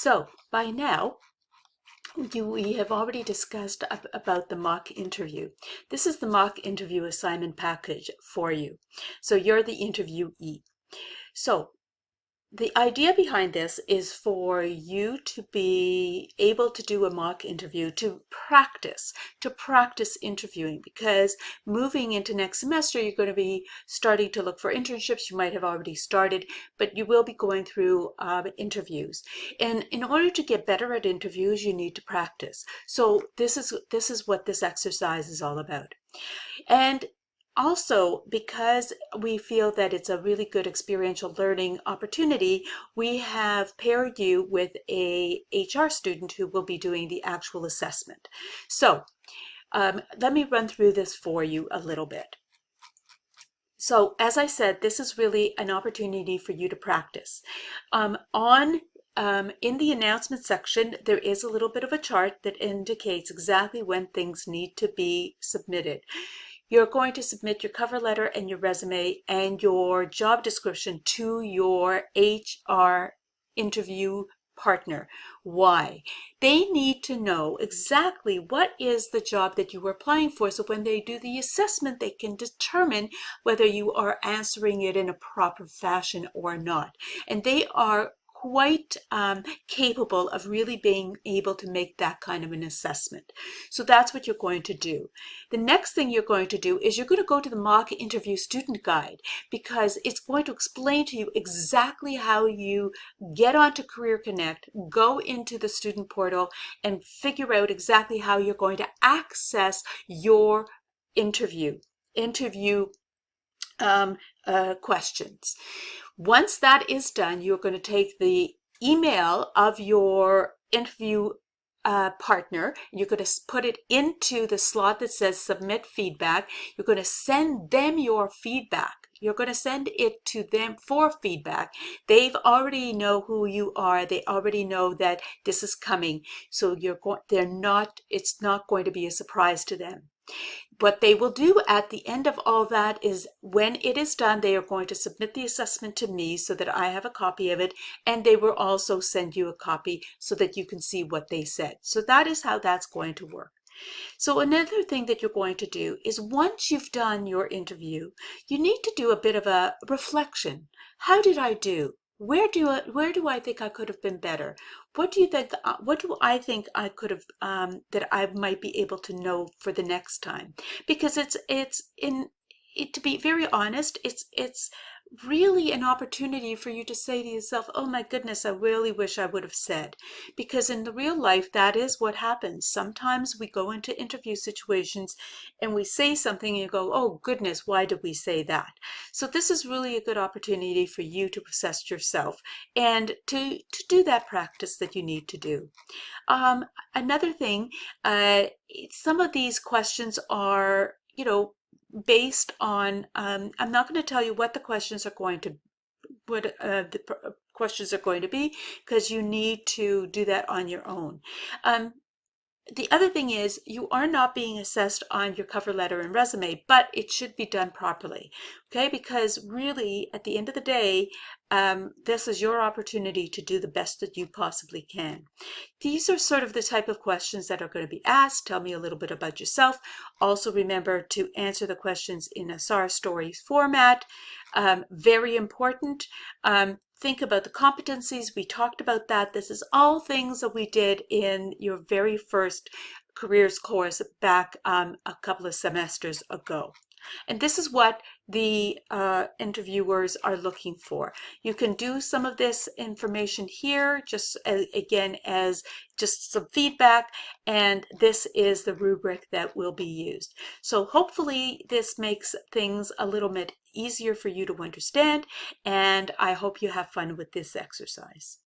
So by now, we have already discussed about the mock interview. This is the mock interview assignment package for you. So you're the interviewee. So the idea behind this is for you to be able to do a mock interview, to practice interviewing, because moving into next semester, you're going to be starting to look for internships. You might have already started, but you will be going through interviews. And in order to get better at interviews, you need to practice. So this is what this exercise is all about. And also, because we feel that it's a really good experiential learning opportunity, we have paired you with a HR student who will be doing the actual assessment. So let me run through this for you a little bit. So as I said, this is really an opportunity for you to practice. In the announcement section, there is a little bit of a chart that indicates exactly when things need to be submitted. You're going to submit your cover letter and your resume and your job description to your HR interview partner. Why? They need to know exactly what is the job that you are applying for, so when they do the assessment, they can determine whether you are answering it in a proper fashion or not. And they are quite capable of really being able to make that kind of an assessment. So that's what you're going to do. The next thing you're going to do is you're going to go to the mock interview student guide, because it's going to explain to you exactly how you get onto Career Connect, go into the student portal, and figure out exactly how you're going to access your interview questions. Once that is done, you're going to take the email of your interview partner, you're going to put it into the slot that says submit feedback. You're going to send them your feedback. You're going to send it to them for feedback. They've already know who you are. They already know that this is coming. So it's not going to be a surprise to them. What they will do at the end of all that is, when it is done, they are going to submit the assessment to me so that I have a copy of it, and they will also send you a copy so that you can see what they said. So that is how that's going to work. So another thing that you're going to do is, once you've done your interview, you need to do a bit of a reflection. How did I do? Where do I think I could have been better? What do you think? What do I think I could have that I might be able to know for the next time? Because to be very honest, it's really an opportunity for you to say to yourself, oh my goodness, I really wish I would have said. Because in the real life, that is what happens. Sometimes we go into interview situations and we say something and you go, oh goodness, why did we say that? So this is really a good opportunity for you to assess yourself and to do that practice that you need to do. Another thing, some of these questions are, based on, I'm not going to tell you what the questions are going to, questions are going to be, because you need to do that on your own. The other thing is, you are not being assessed on your cover letter and resume, but it should be done properly, okay? Because really, at the end of the day, this is your opportunity to do the best that you possibly can. These are sort of the type of questions that are going to be asked. Tell me a little bit about yourself. Also remember to answer the questions in a SAR Stories format. Very important. Think about the competencies. We talked about that. This is all things that we did in your very first careers course back a couple of semesters ago. And this is what the interviewers are looking for. You can do some of this information here, just again as just some feedback, and this is the rubric that will be used. So hopefully this makes things a little bit easier for you to understand, and I hope you have fun with this exercise.